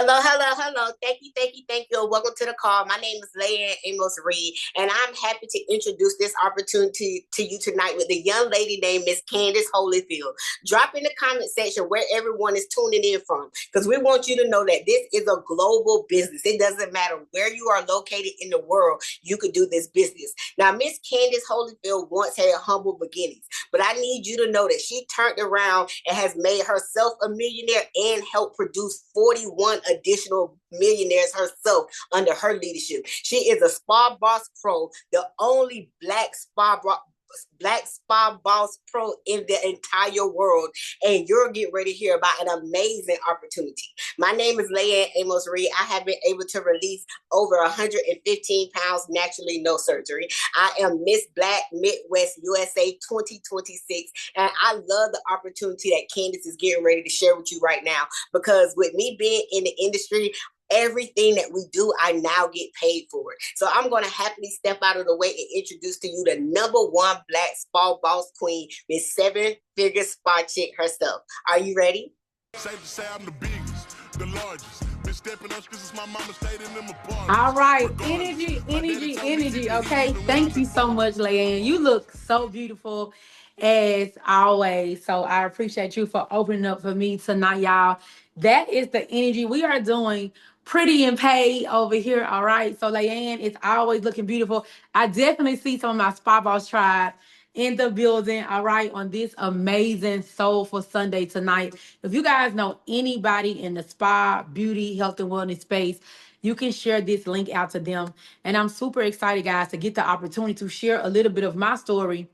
Hello. Thank you. Welcome to the call. My name is Leanne Amos Reed, and I'm happy to introduce this opportunity to you tonight with the young lady named Miss Candace Holyfield. Drop in the comment section where everyone is tuning in from, because we want you to know that this is a global business. It doesn't matter where you are located in the world, you could do this business. Now, Miss Candace Holyfield once had humble beginnings, but I need you to know that she turned around and has made herself a millionaire and helped produce 41 additional millionaires herself under her leadership. She is a Spa Boss Pro, the only black spa boss pro in the entire world, and you're getting ready to hear about an amazing opportunity. My name is Leanne Amos Reed. I have been able to release over 115 pounds naturally, no surgery. I am Miss Black Midwest USA 2026, and I love the opportunity that Candace is getting ready to share with you right now, because with me being in the industry, everything that we do, I now get paid for it. So I'm going to happily step out of the way and introduce to you the #1 black spa boss queen, Miss Seven Figure Spa Chick herself. Are you ready? Safe to say I'm the biggest, the largest. Been stepping up since my mama stayed in them apartments. All right, energy. Okay, thank you so much, Leanne. You look so beautiful as always. So I appreciate you for opening up for me tonight, y'all. That is the energy we are doing. Pretty and paid over here. All right. So Leanne is always looking beautiful. I definitely see some of my Spa Boss tribe in the building, all right, on this amazing Soulful Sunday tonight. If you guys know anybody in the spa, beauty, health, and wellness space, you can share this link out to them. And I'm super excited, guys, to get the opportunity to share a little bit of my story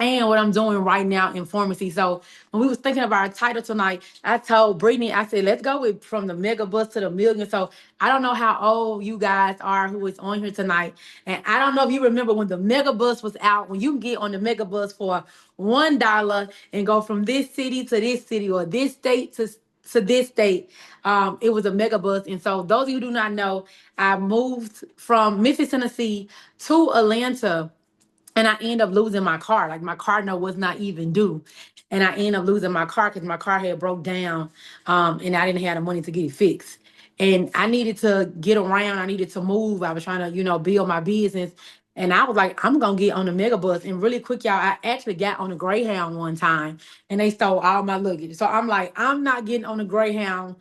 and what I'm doing right now in pharmacy. So when we was thinking of our title tonight, I told Brittany, I said, let's go with from the mega bus to the million. So I don't know how old you guys are who is on here tonight. And I don't know if you remember when the mega bus was out, when you can get on the mega bus for $1 and go from this city to this city or this state to this state. It was a mega bus. And so those of you who do not know, I moved from Memphis, Tennessee to Atlanta, and I end up losing my car. Like my car note was not even due. And I end up losing my car because my car had broke down, and I didn't have the money to get it fixed. And I needed to get around. I needed to move. I was trying to, build my business. And I was like, I'm gonna get on the mega bus. And really quick, y'all, I actually got on the Greyhound one time and they stole all my luggage. So I'm like, I'm not getting on the Greyhound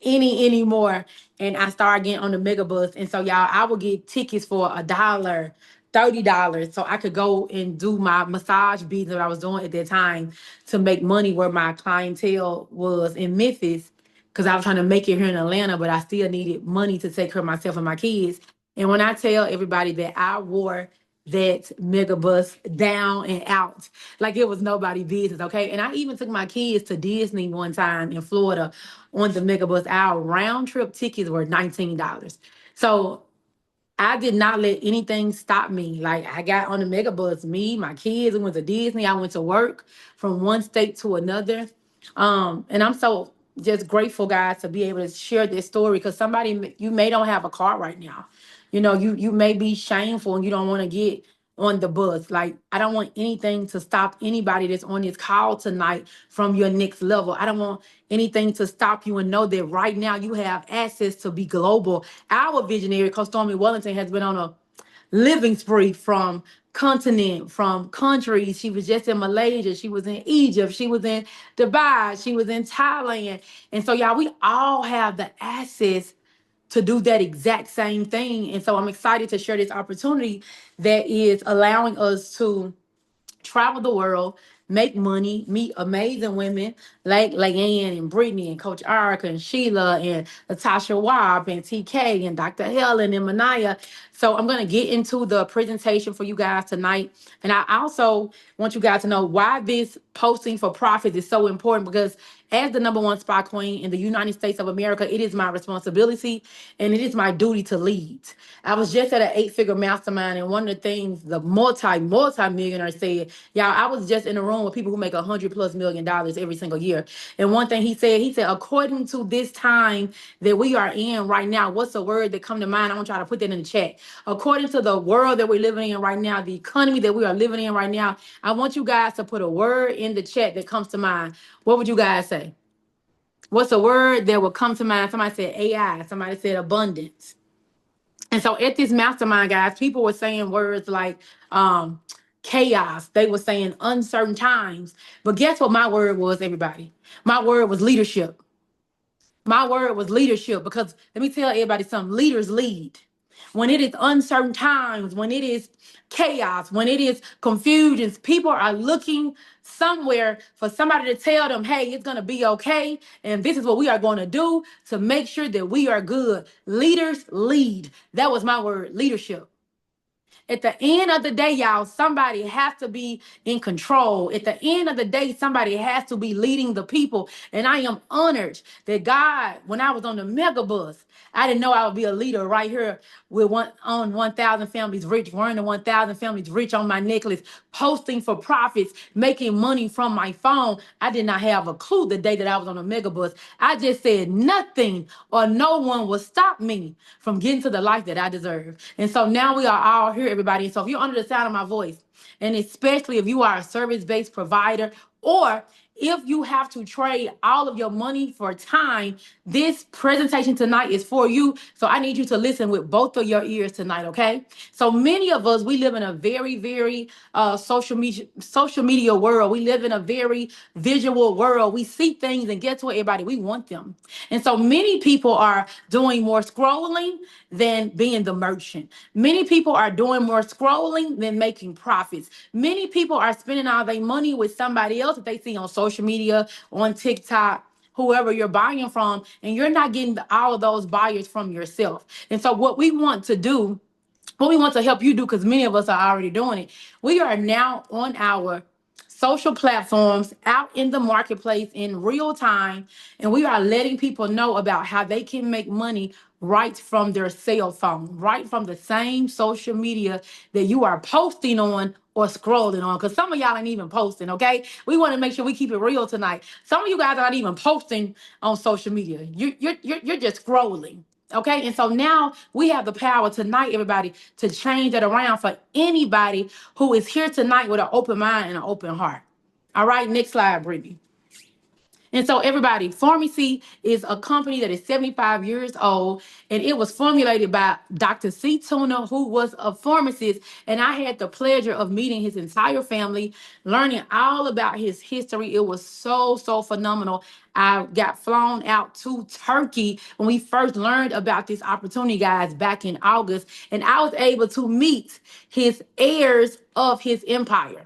anymore. And I started getting on the mega bus. And so y'all, I would get tickets for $1, $30, so I could go and do my massage business that I was doing at that time to make money where my clientele was in Memphis, because I was trying to make it here in Atlanta, but I still needed money to take care of myself and my kids. And when I tell everybody that I wore that mega bus down and out like it was nobody business, okay? And I even took my kids to Disney one time in Florida on the mega bus. Our round trip tickets were $19. So I did not let anything stop me. Like I got on the mega bus, me, my kids, we went to Disney. I went to work from one state to another. And I'm so just grateful, guys, to be able to share this story, because somebody, you may don't have a car right now. You may be shameful and you don't want to get on the bus. Like I don't want anything to stop anybody that's on this call tonight from your next level. I don't want anything to stop you, and know that right now you have access to be global. Our visionary, Coach Stormy Wellington, has been on a living spree from continent, from countries. She was just in Malaysia, she was in Egypt, she was in Dubai, she was in Thailand. And so, y'all, we all have the access to do that exact same thing. And so I'm excited to share this opportunity that is allowing us to travel the world, make money, meet amazing women like Leanne and Brittany and Coach Erica and Sheila and Natasha Wabb and TK and Dr. Helen and Manaya. So I'm going to get into the presentation for you guys tonight. And I also want you guys to know why this posting for profit is so important, because as the #1 spy queen in the United States of America, it is my responsibility and it is my duty to lead. I was just at an 8-figure mastermind, and one of the things the multi-millionaire said, y'all, I was just in a room with people who make $100+ million every single year. And one thing he said, according to this time that we are in right now, what's the word that come to mind? I want y'all to put that in the chat. According to the world that we're living in right now, the economy that we are living in right now, I want you guys to put a word in the chat that comes to mind. What would you guys say? What's a word that will come to mind? Somebody said AI. Somebody said abundance. And so at this mastermind, guys, people were saying words like um, chaos. They were saying uncertain times. But guess what my word was, everybody? My word was leadership. My word was leadership, because let me tell everybody something: leaders lead. When it is uncertain times, when it is chaos, when it is confusion, people are looking somewhere for somebody to tell them, hey, it's going to be okay. And this is what we are going to do to make sure that we are good. Leaders lead. That was my word: leadership. At the end of the day, y'all, somebody has to be in control. At the end of the day, somebody has to be leading the people. And I am honored that God, when I was on the mega bus, I didn't know I would be a leader right here with one on 1,000 Families Rich, wearing the 1,000 Families Rich on my necklace, posting for profits, making money from my phone. I did not have a clue the day that I was on a mega bus. I just said nothing or no one will stop me from getting to the life that I deserve. And so now we are all here, everybody. And so if you're under the sound of my voice, and especially if you are a service-based provider, or if you have to trade all of your money for time, this presentation tonight is for you. So I need you to listen with both of your ears tonight, okay? So many of us, we live in a very, very social media world. We live in a very visual world. We see things, and guess what, everybody? We want them. And so many people are doing more scrolling than being the merchant. Many people are doing more scrolling than making profits. Many people are spending all their money with somebody else that they see on social media, on TikTok, whoever you're buying from, and you're not getting all of those buyers from yourself. And so what we want to help you do, because many of us are already doing it, we are now on our social platforms out in the marketplace in real time, and we are letting people know about how they can make money right from their cell phone, right from the same social media that you are posting on or scrolling on. Because some of y'all ain't even posting, okay? We want to make sure we keep it real tonight. Some of you guys aren't even posting on social media. You're just scrolling. Okay, and so now we have the power tonight, everybody, to change that around for anybody who is here tonight with an open mind and an open heart. All right, next slide, Brittany. And so, everybody, Pharmacy is a company that is 75 years old, and it was formulated by Dr. C. Tuna, who was a pharmacist. And I had the pleasure of meeting his entire family, learning all about his history. It was so, so phenomenal. I got flown out to Turkey when we first learned about this opportunity, guys, back in August. And I was able to meet his heirs of his empire.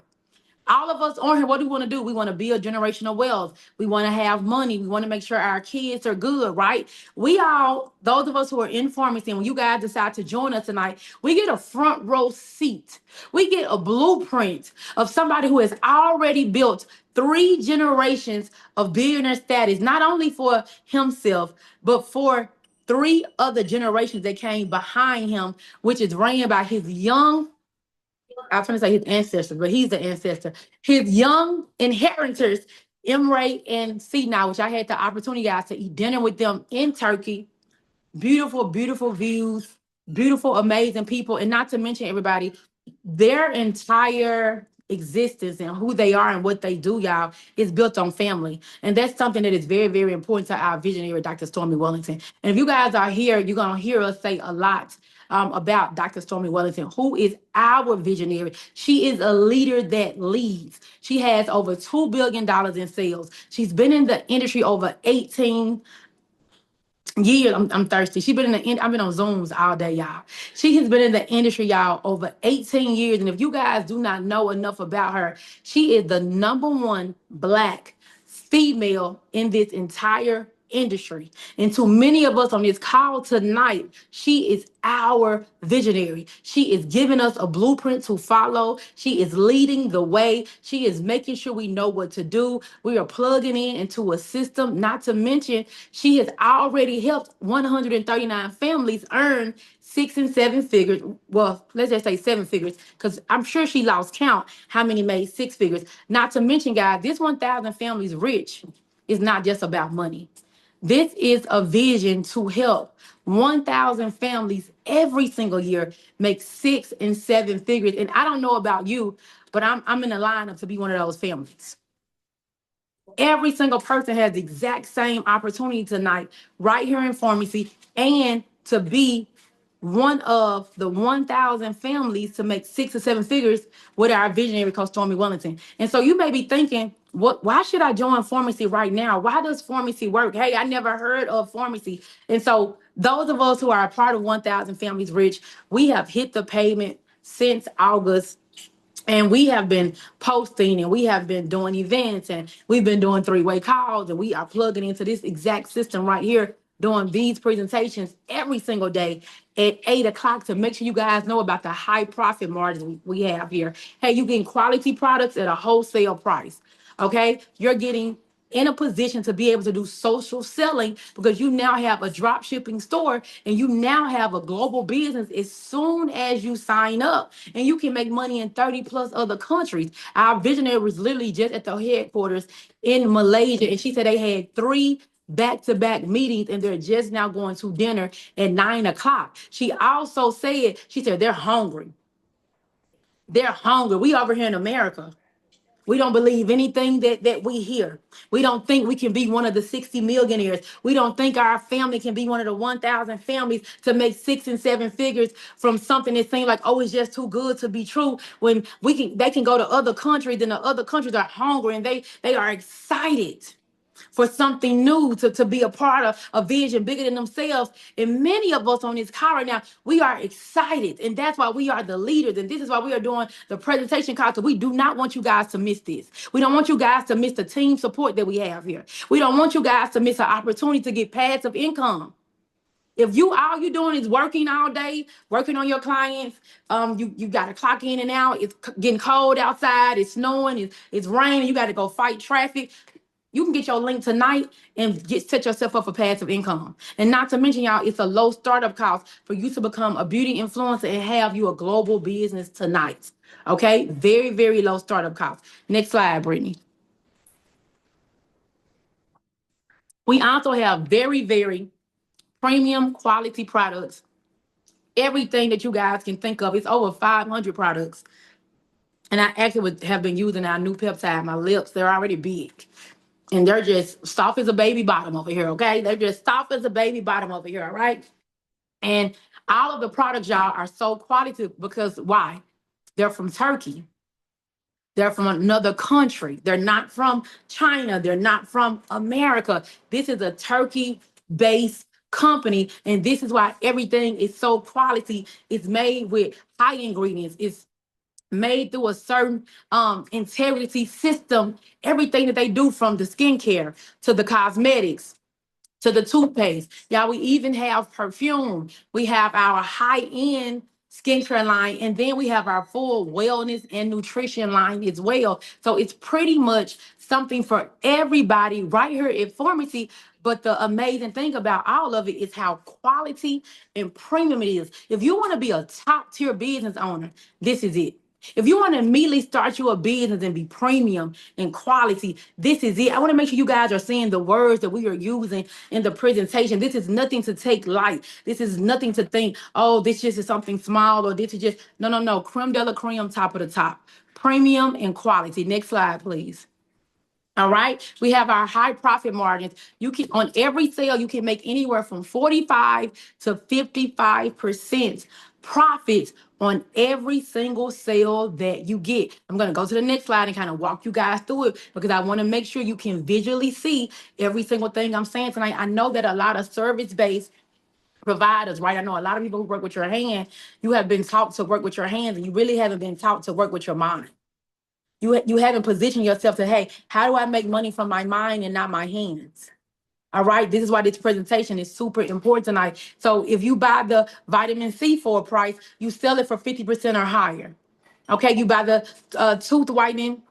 All of us on here, what do we want to do? We want to build generational wealth. We want to have money. We want to make sure our kids are good, right? We all, those of us who are in pharmacy, and when you guys decide to join us tonight, we get a front row seat. We get a blueprint of somebody who has already built 3 generations of billionaire status, not only for himself, but for 3 other generations that came behind him, which is ran by his young, I was going to say his ancestors, but he's the ancestor. His young inheritors, Imre and Sina, which I had the opportunity, guys, to eat dinner with them in Turkey. Beautiful, beautiful views, beautiful, amazing people. And not to mention, everybody, their entire existence and who they are and what they do, y'all, is built on family. And that's something that is very, very important to our visionary, Dr. Stormy Wellington. And if you guys are here, you're going to hear us say a lot about Dr. Stormy Wellington, who is our visionary. She is a leader that leads. She has over $2 billion in sales. She's been in the industry over 18 years. I'm thirsty. She's been I've been on Zooms all day, y'all. She has been in the industry, y'all, over 18 years. And if you guys do not know enough about her, she is the #1 Black female in this entire industry. And to many of us on this call tonight, she is our visionary. She is giving us a blueprint to follow. She is leading the way. She is making sure we know what to do. We are plugging in into a system. Not to mention, she has already helped 139 families earn 6 and 7 figures. Well, let's just say 7 figures, because I'm sure she lost count how many made 6 figures. Not to mention, guys, this 1,000 Families Rich is not just about money. This is a vision to help 1,000 families every single year make 6 and 7 figures. And I don't know about you, but I'm in the lineup to be one of those families. every single person has the exact same opportunity tonight, right here in pharmacy, and to be one of the 1,000 families to make 6 or 7 figures with our visionary coach Stormy Wellington. And so you may be thinking, what? Why should I join pharmacy right now? Why does pharmacy work? Hey, I never heard of pharmacy. And so those of us who are a part of 1,000 Families Rich, we have hit the pavement since August, and we have been posting and we have been doing events and we've been doing three-way calls, and we are plugging into this exact system right here, doing these presentations every single day at 8 o'clock to make sure you guys know about the high profit margins we have here. Hey, you getting quality products at a wholesale price. Okay, you're getting in a position to be able to do social selling because you now have a drop shipping store and you now have a global business as soon as you sign up, and you can make money in 30 plus other countries. Our visionary was literally just at the headquarters in Malaysia, and she said they had 3 back-to-back meetings and they're just now going to dinner at 9 o'clock. She also said, she said they're hungry. They're hungry. We over here in America, we don't believe anything that we hear. We don't think we can be one of the 60 millionaires. We don't think our family can be one of the 1,000 families to make 6 and 7 figures from something that seems like, oh, it's just too good to be true. When they can go to other countries, and the other countries are hungry and they are excited for something new, to be a part of a vision bigger than themselves. And many of us on this call right now, we are excited. And that's why we are the leaders. And this is why we are doing the presentation call. So we do not want you guys to miss this. We don't want you guys to miss the team support that we have here. We don't want you guys to miss an opportunity to get passive income. If all you doing is working all day, working on your clients, you got to clock in and out. It's getting cold outside. It's snowing. It's raining. You got to go fight traffic. You can get your link tonight and set yourself up for passive income. And not to mention, y'all, it's a low startup cost for you to become a beauty influencer and have you a global business tonight. Okay? Very, very low startup cost. Next slide, Brittany. We also have very, very premium quality products. Everything that you guys can think of. It's over 500 products. And I actually have been using our new peptide. My lips, they're already big. And they're just soft as a baby bottom over here, okay? They're just soft as a baby bottom over here, all right? And all of the products, y'all, are so quality because why? They're from Turkey. They're from another country. They're not from China. They're not from America. This is a Turkey-based company, and this is why everything is so quality. It's made with high ingredients. It's made through a certain integrity system. Everything that they do, from the skincare to the cosmetics to the toothpaste. Y'all, we even have perfume. We have our high-end skincare line, and then we have our full wellness and nutrition line as well. So it's pretty much something for everybody right here at Pharmacy. But the amazing thing about all of it is how quality and premium it is. If you want to be a top tier business owner, this is it. If you want to immediately start your business and be premium and quality, this is it. I want to make sure you guys are seeing the words that we are using in the presentation. This is nothing to take light. This is nothing to think, oh, this just is something small, or this is just, no, no, no. Creme de la creme, top of the top. Premium and quality. Next slide, please. All right. We have our high profit margins. You can, on every sale, you can make anywhere from 45 to 55% profits on every single sale that you get. I'm going to go to the next slide and kind of walk you guys through it because I want to make sure you can visually see every single thing I'm saying tonight. I know that a lot of service-based providers, right? I know a lot of people who work with your hand, you have been taught to work with your hands, and you really haven't been taught to work with your mind. You haven't positioned yourself to, hey, how do I make money from my mind and not my hands? All right. This is why this presentation is super important tonight. So if you buy the vitamin C for a price, you sell it for 50% or higher. Okay. You buy the tooth whitening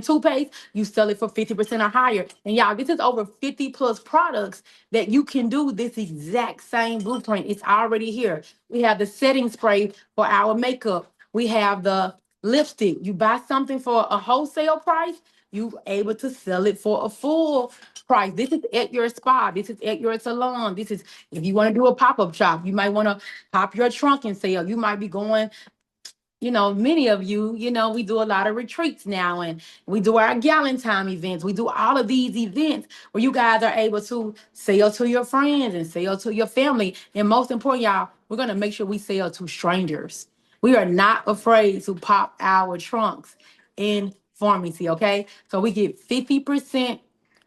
toothpaste, you sell it for 50% or higher. And y'all, this is over 50 plus products that you can do this exact same blueprint. It's already here. We have the setting spray for our makeup. We have the lipstick. You buy something for a wholesale price, you able to sell it for a full price. This is at your spa. This is at your salon. This is if you want to do a pop-up shop. You might want to pop your trunk and sell. You might be going many of you, we do a lot of retreats now, and we do our gallon time events. We do all of these events where you guys are able to sell to your friends and sell to your family. And most important, y'all, we're going to make sure we sell to strangers. We are not afraid to pop our trunks in pharmacy, okay? So we get 50%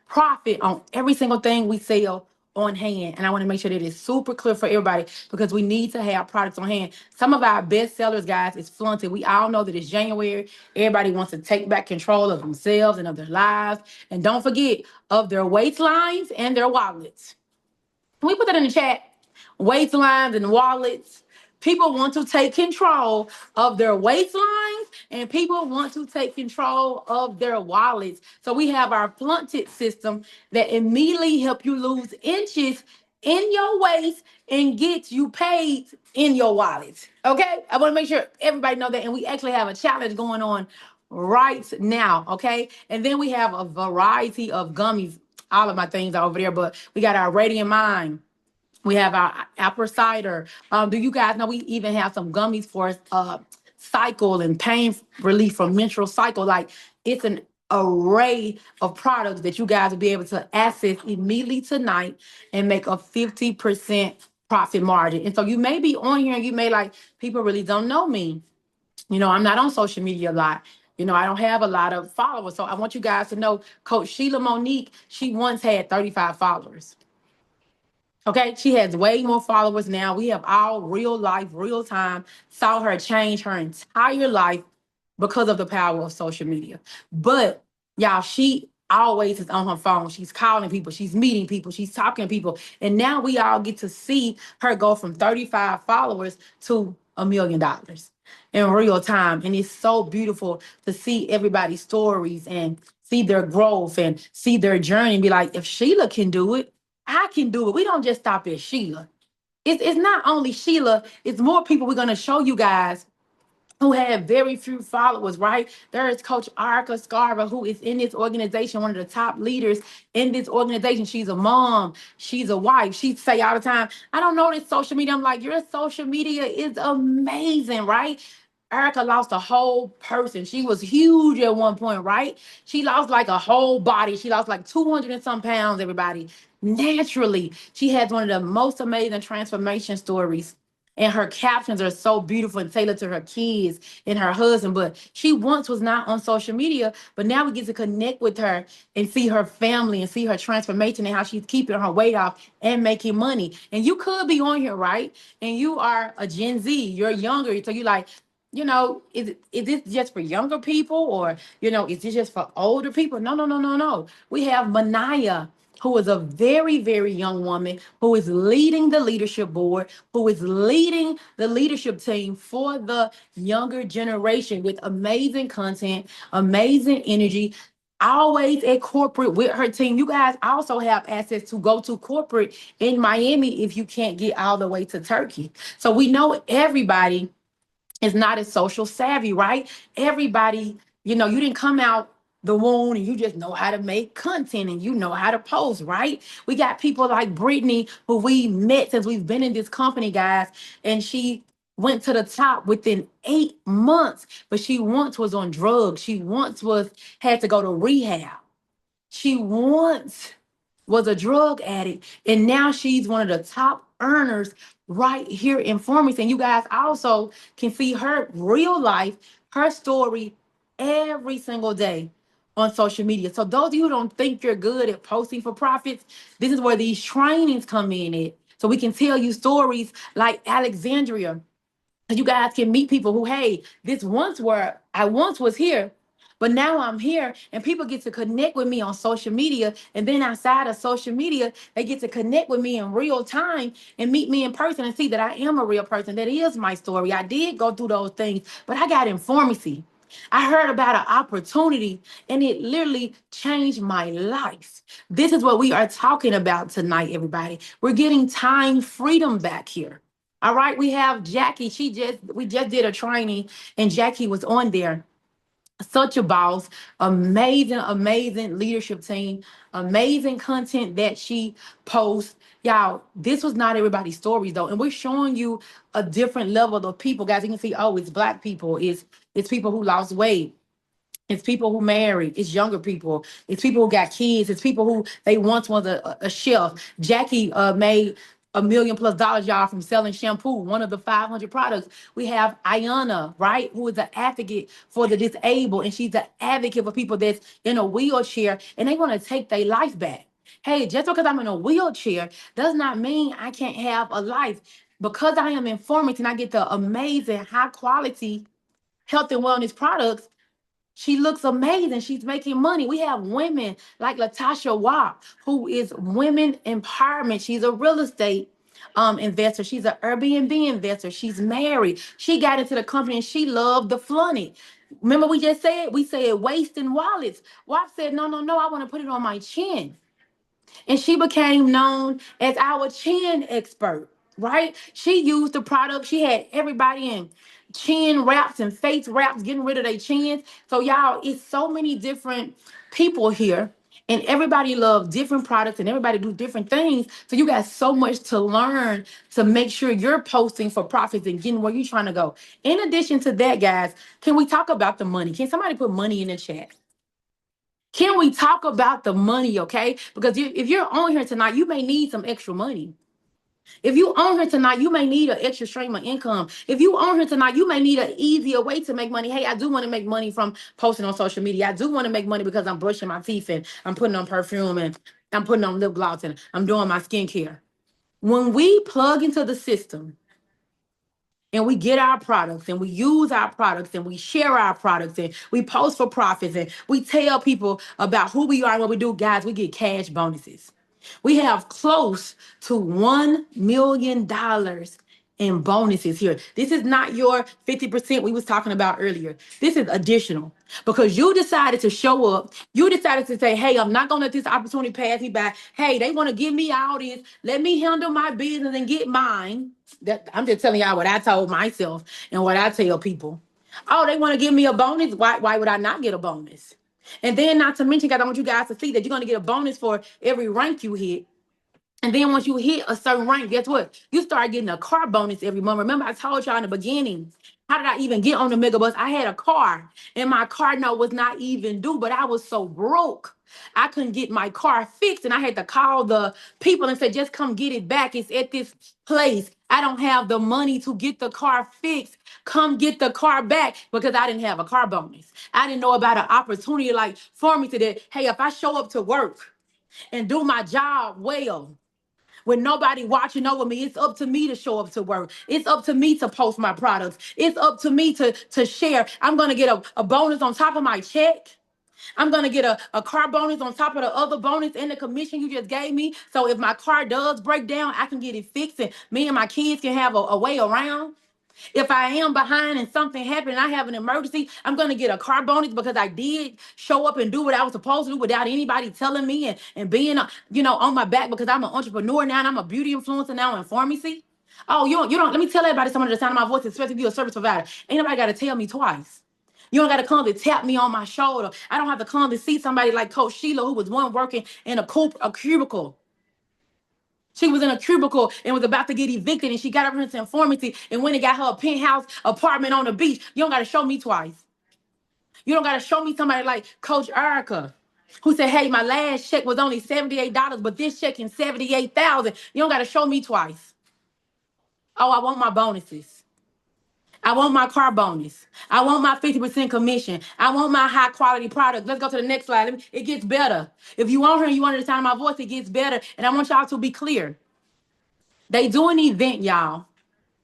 profit on every single thing we sell on hand. And I want to make sure that it's super clear for everybody because we need to have products on hand. Some of our best sellers, guys, is flaunted. We all know that it's January. Everybody wants to take back control of themselves and of their lives. And don't forget of their waistlines and their wallets. Can we put that in the chat? Waistlines and wallets. People want to take control of their waistlines and people want to take control of their wallets. So we have our Flunted system that immediately help you lose inches in your waist and get you paid in your wallet. Okay? I want to make sure everybody know that. And we actually have a challenge going on right now. Okay? And then we have a variety of gummies. All of my things are over there, but we got our Radiant Mind. We have our apple cider. Do you guys know we even have some gummies for cycle and pain relief from menstrual cycle? Like it's an array of products that you guys will be able to access immediately tonight and make a 50% profit margin. And so you may be on here and you may like, people really don't know me. I'm not on social media a lot. I don't have a lot of followers. So I want you guys to know Coach Sheila Monique, she once had 35 followers. Okay, she has way more followers now. We have all real life, real time, saw her change her entire life because of the power of social media. But y'all, she always is on her phone. She's calling people, she's meeting people, she's talking to people. And now we all get to see her go from 35 followers to $1 million in real time. And it's so beautiful to see everybody's stories and see their growth and see their journey and be like, if Sheila can do it, I can do it. We don't just stop at Sheila. It's not only Sheila, it's more people we're going to show you guys who have very few followers, right? There is Coach Arca Scarva, who is in this organization, one of the top leaders in this organization. She's a mom, she's a wife. She say all the time, I don't know this social media. I'm like, your social media is amazing, right? Erica lost a whole person. She was huge at one point, right? She lost like a whole body. She lost like 200 and some pounds, everybody. Naturally, she has one of the most amazing transformation stories. And her captions are so beautiful and tailored to her kids and her husband. But she once was not on social media, but now we get to connect with her and see her family and see her transformation and how she's keeping her weight off and making money. And you could be on here, right? And you are a Gen Z, you're younger. So you like, is this just for younger people or, is this just for older people? No, no, no, no, no. We have Manaya, who is a very, very young woman who is leading the leadership board, who is leading the leadership team for the younger generation with amazing content, amazing energy. Always at corporate with her team. You guys also have access to go to corporate in Miami if you can't get all the way to Turkey. So we know everybody is not as social savvy, right? Everybody, you didn't come out the womb and you just know how to make content and you know how to post, right? We got people like Brittany who we met since we've been in this company, guys, and she went to the top within 8 months, but she once was on drugs. She once had to go to rehab. She once was a drug addict, and now she's one of the top earners right here in Farmington. And you guys also can see her real life, her story every single day on social media. So those of you who don't think you're good at posting for profits, this is where these trainings come in at. So we can tell you stories like Alexandria. So you guys can meet people who, hey, I once was here, but now I'm here, and people get to connect with me on social media. And then outside of social media, they get to connect with me in real time and meet me in person and see that I am a real person. That is my story. I did go through those things, but I got in pharmacy. I heard about an opportunity and it literally changed my life. This is what we are talking about tonight, everybody. We're getting time freedom back here. All right, we have Jackie. We just did a training and Jackie was on there. Such a boss, amazing, amazing leadership team, amazing content that she posts. Y'all, this was not everybody's stories though. And we're showing you a different level of people. Guys, you can see, oh, it's black people, it's people who lost weight. It's people who married. It's younger people. It's people who got kids. It's people who they once was a chef. Jackie made $1 million+, y'all, from selling shampoo, one of the 500 products. We have Ayana, right, who is an advocate for the disabled, and she's an advocate for people that's in a wheelchair, and they want to take their life back. Hey, just because I'm in a wheelchair does not mean I can't have a life. Because I am informant and I get the amazing, high quality health and wellness products, she looks amazing. She's making money. We have women like Latasha Watt, who is women empowerment. She's a real estate investor. She's an Airbnb investor. She's married. She got into the company and she loved the flunny. Remember, we said wasting wallets. Watt said, no, no, no, I want to put it on my chin. And she became known as our chin expert, right? She used the product. She had everybody in chin wraps and face wraps, getting rid of their chins. So y'all, it's so many different people here, and everybody loves different products and everybody do different things. So you got so much to learn to make sure you're posting for profits and getting where you're trying to go. In addition to that, guys, can we talk about the money? Can somebody put money in the chat? Can we talk about the money, okay? Because if you're on here tonight, you may need some extra money. If you on here tonight, you may need an extra stream of income. If you on here tonight, you may need an easier way to make money. Hey, I do want to make money from posting on social media. I do want to make money because I'm brushing my teeth and I'm putting on perfume and I'm putting on lip gloss and I'm doing my skincare. When we plug into the system and we get our products and we use our products and we share our products and we post for profits and we tell people about who we are and what we do, guys, we get cash bonuses. We have close to $1 million in bonuses here. This is not your 50% we was talking about earlier. This is additional because you decided to show up. You decided to say, hey, I'm not going to let this opportunity pass me by. Hey, they want to give me all this. Let me handle my business and get mine. That I'm just telling y'all what I told myself and what I tell people. Oh, they want to give me a bonus. Why would I not get a bonus? And then, not to mention, guys, I want you guys to see that you're going to get a bonus for every rank you hit. And then once you hit a certain rank, guess what? You start getting a car bonus every month. Remember, I told y'all in the beginning, how did I even get on the mega bus? I had a car and my car note was not even due, but I was so broke. I couldn't get my car fixed and I had to call the people and say, just come get it back. It's at this place. I don't have the money to get the car fixed. Come get the car back because I didn't have a car bonus. I didn't know about an opportunity like for me today. Hey, if I show up to work and do my job well, with nobody watching over me, it's up to me to show up to work. It's up to me to post my products. It's up to me to share. I'm going to get a bonus on top of my check. I'm going to get a car bonus on top of the other bonus and the commission you just gave me. So if my car does break down, I can get it fixed and me and my kids can have a way around. If I am behind and something happened and I have an emergency, I'm going to get a car bonus because I did show up and do what I was supposed to do without anybody telling me and being, on my back because I'm an entrepreneur now and I'm a beauty influencer now in pharmacy. Oh, you don't, let me tell everybody some of the sound of my voice, especially if you're a service provider. Ain't nobody got to tell me twice. You don't got to come to tap me on my shoulder. I don't have to come to see somebody like Coach Sheila, who was one working in a cubicle. She was in a cubicle and was about to get evicted, and she got up into informity and went and got her a penthouse apartment on the beach. You don't got to show me twice. You don't got to show me somebody like Coach Erica, who said, "Hey, my last check was only $78, but this check is $78,000." You don't got to show me twice. Oh, I want my bonuses. I want my car bonus. I want my 50% commission. I want my high quality product. Let's go to the next slide. It gets better. If you want her and you want to sound my voice, it gets better. And I want y'all to be clear. They do an event, y'all,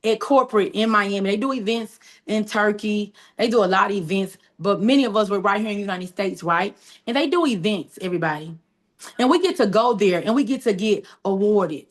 at corporate in Miami. They do events in Turkey. They do a lot of events, but many of us were right here in the United States, right? And they do events, everybody. And we get to go there and we get to get awarded.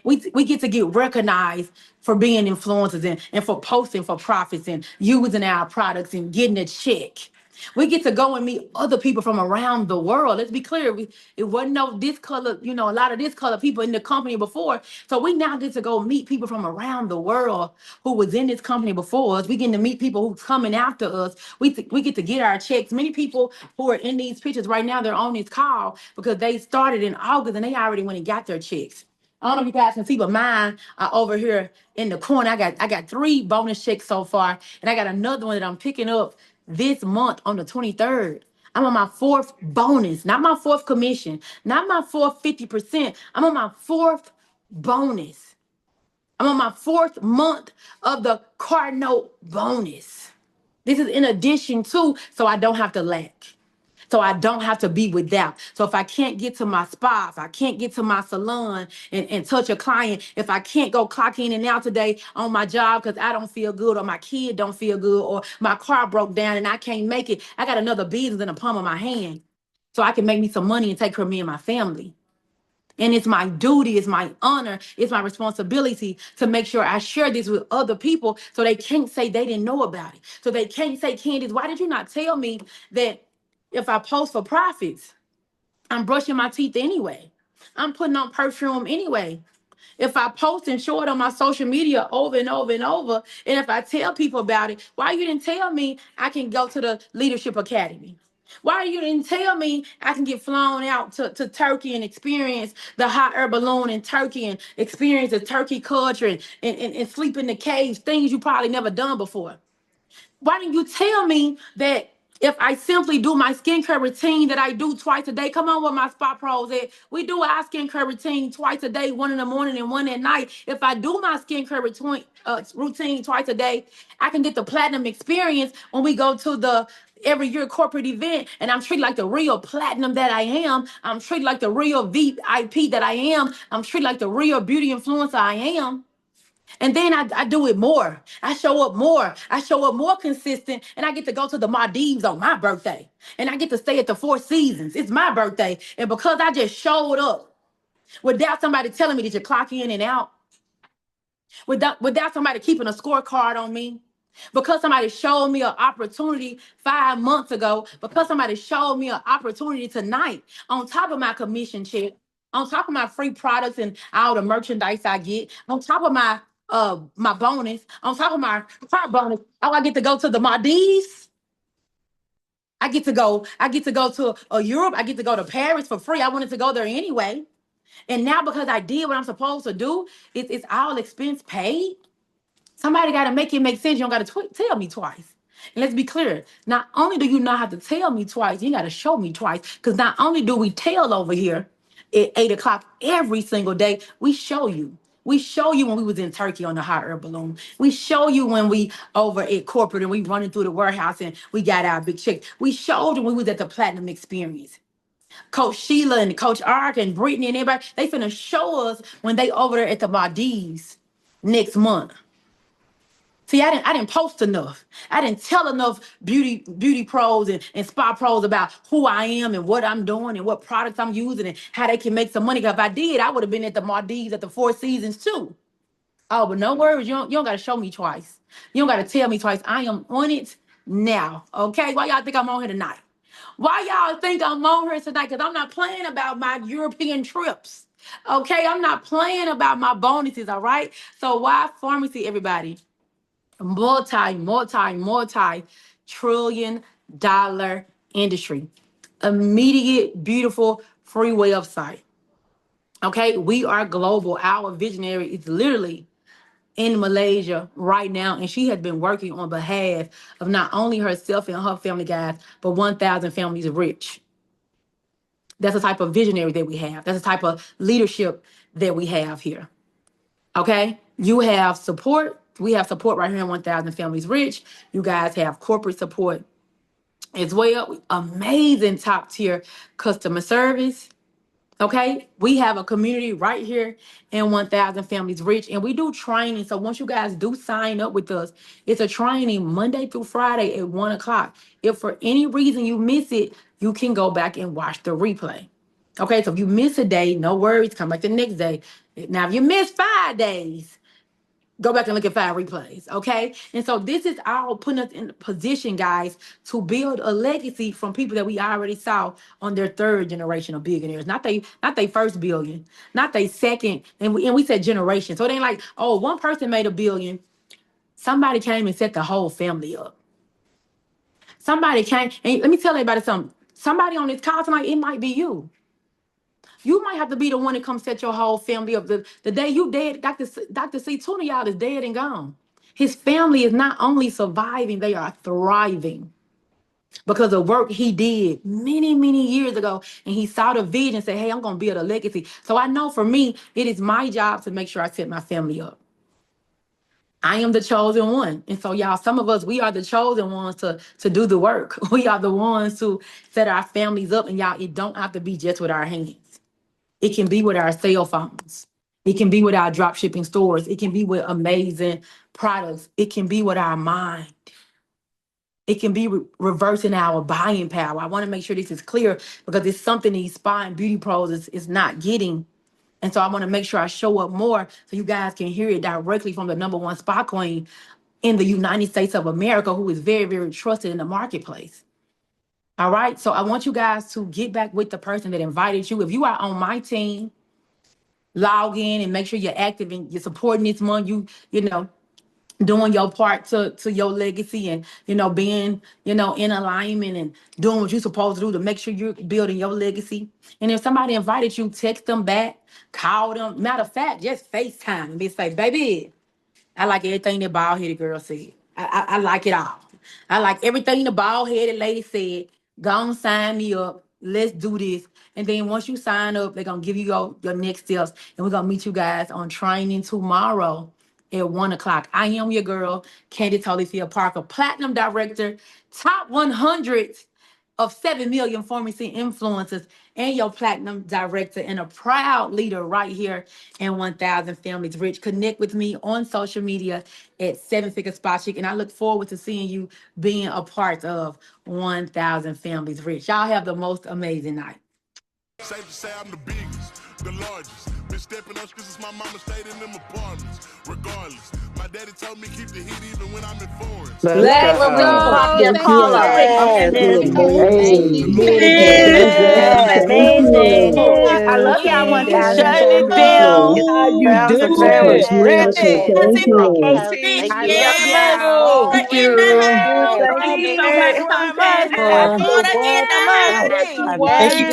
We get to get recognized for being influencers and for posting for profits and using our products and getting a check. We get to go and meet other people from around the world. Let's be clear. It wasn't no this color, a lot of this color people in the company before. So we now get to go meet people from around the world who was in this company before us. We get to meet people who's coming after us. We get to get our checks. Many people who are in these pictures right now, they're on this call because they started in August and they already went and got their checks. I don't know if you guys can see, but mine are over here in the corner. I got 3 bonus checks so far, and I got another one that I'm picking up this month on the 23rd. I'm on my 4th bonus, not my 4th commission, not my 4th 50%. I'm on my 4th bonus. I'm on my 4th month of the car note bonus. This is in addition to, so I don't have to lack. So I don't have to be without. So if I can't get to my spa, if I can't get to my salon and touch a client, if I can't go clock in and out today on my job because I don't feel good or my kid don't feel good or my car broke down and I can't make it, I got another business in the palm of my hand. So I can make me some money and take care of me and my family. And it's my duty, it's my honor, it's my responsibility to make sure I share this with other people so they can't say they didn't know about it. So they can't say, Candace, why did you not tell me that if I post for profits, I'm brushing my teeth anyway? I'm putting on perfume anyway. If I post and show it on my social media over and over and over, and if I tell people about it, why you didn't tell me I can go to the Leadership Academy? Why you didn't tell me I can get flown out to Turkey and experience the hot air balloon in Turkey and experience the Turkey culture and sleep in the caves, things you probably never done before? Why didn't you tell me that if I simply do my skincare routine that I do twice a day? Come on with my spa pros. We do our skincare routine twice a day, one in the morning and one at night. If I do my skincare routine twice a day, I can get the platinum experience when we go to the every year corporate event, and I'm treated like the real platinum that I am. I'm treated like the real VIP that I am. I'm treated like the real beauty influencer I am. And then I do it more. I show up more. I show up more consistent. And I get to go to the Maldives on my birthday. And I get to stay at the Four Seasons. It's my birthday. And because I just showed up without somebody telling me that you clock in and out, without somebody keeping a scorecard on me, because somebody showed me an opportunity 5 months ago, because somebody showed me an opportunity tonight, on top of my commission check, on top of my free products and all the merchandise I get, on top of my bonus, on top of my car bonus, oh, I get to go to the Maldives. I get to go to Europe. I get to go to Paris for free. I wanted to go there anyway. And now because I did what I'm supposed to do, it's all expense paid. Somebody got to make it make sense. You don't got to tell me twice. And let's be clear. Not only do you not have to tell me twice, you got to show me twice. Because not only do we tell over here at 8 o'clock every single day, we show you. We show you when we was in Turkey on the hot air balloon. We show you when we over at corporate and we running through the warehouse and we got our big check. We showed you when we was at the Platinum Experience. Coach Sheila and Coach Ark and Brittany and everybody, they finna show us when they over there at the Maldives next month. See, I didn't post enough. I didn't tell enough beauty pros and spa pros about who I am and what I'm doing and what products I'm using and how they can make some money. Because if I did, I would have been at the Maldives at the Four Seasons too. Oh, but no worries. You don't got to show me twice. You don't got to tell me twice. I am on it now. Okay? Why y'all think I'm on here tonight? Why y'all think I'm on here tonight? Because I'm not playing about my European trips. Okay? I'm not playing about my bonuses. All right? So why pharmacy, everybody? Multi trillion dollar industry. Immediate, beautiful, free website. Okay, we are global. Our visionary is literally in Malaysia right now, and she has been working on behalf of not only herself and her family, guys, but 1,000 families rich. That's the type of visionary that we have. That's the type of leadership that we have here. Okay, you have support. We have support right here in 1,000 Families Rich. You guys have corporate support as well. Amazing top tier customer service. Okay, we have a community right here in 1,000 Families Rich, and we do training. So once you guys do sign up with us, it's a training Monday through Friday at 1 o'clock. If for any reason you miss it, you can go back and watch the replay. Okay, so if you miss a day, no worries, come back the next day. Now, if you miss 5 days, go back and look at 5 replays, okay? And so this is all putting us in a position, guys, to build a legacy from people that we already saw on their third generation of billionaires. Not they first billion, not they second, and we said generation. So it ain't like, oh, one person made $1 billion. Somebody came and set the whole family up. Somebody came, and let me tell everybody something. Somebody on this call tonight, it might be you. You might have to be the one to come set your whole family up. The day you dead, Dr. C, two of y'all is dead and gone. His family is not only surviving, they are thriving because of work he did many, many years ago. And he saw the vision and said, hey, I'm going to build a legacy. So I know for me, it is my job to make sure I set my family up. I am the chosen one. And so, y'all, some of us, we are the chosen ones to do the work. We are the ones to set our families up. And y'all, it don't have to be just with our hands. It can be with our cell phones. It can be with our drop shipping stores. It can be with amazing products. It can be with our mind. It can be reversing our buying power. I want to make sure this is clear because it's something these spa and beauty pros is not getting. And so I want to make sure I show up more so you guys can hear it directly from the number one spa queen in the United States of America, who is very, very trusted in the marketplace. All right. So I want you guys to get back with the person that invited you. If you are on my team, log in and make sure you're active and you're supporting this month. You know, doing your part to your legacy and being in alignment and doing what you're supposed to do to make sure you're building your legacy. And if somebody invited you, text them back, call them. Matter of fact, just FaceTime and be say, baby, I like everything that bald headed girl said. I like it all. I like everything the bald headed lady said. Go on, sign me up. Let's do this. And then once you sign up, they're gonna give you your next steps. And we're gonna meet you guys on training tomorrow at 1 o'clock. I am your girl, Candace Holyfield Parker, Platinum Director, top 100 of 7 million pharmacy influencers, and your platinum director, and a proud leader right here in 1000 Families Rich. Connect with me on social media at 7 Figure Spot Chick, and I look forward to seeing you being a part of 1000 Families Rich. Y'all have the most amazing night. Safe to say I'm the biggest, the largest. Been stepping up since my mama stayed in them apartments. Regardless, my daddy told me keep the heat even when I'm in foreign. Let's Let's go. go. Prophetess Thank you Paula. so much, Yes, Candace. it was Thank amazing, you. beautiful, Yes. amazing. Thank Amazing. you. Thank I you, love y'all 1000 Candace. Shutting it Family Beautiful. down. Rich. How you Pastor Beautiful, doing? Patrick. beautiful. Ready? Thank you. See, I love yes, y'all. order Thank in the you. house. Thank you Order so in much, the Prophet. house. Happy Order in the birthday. house. What you want?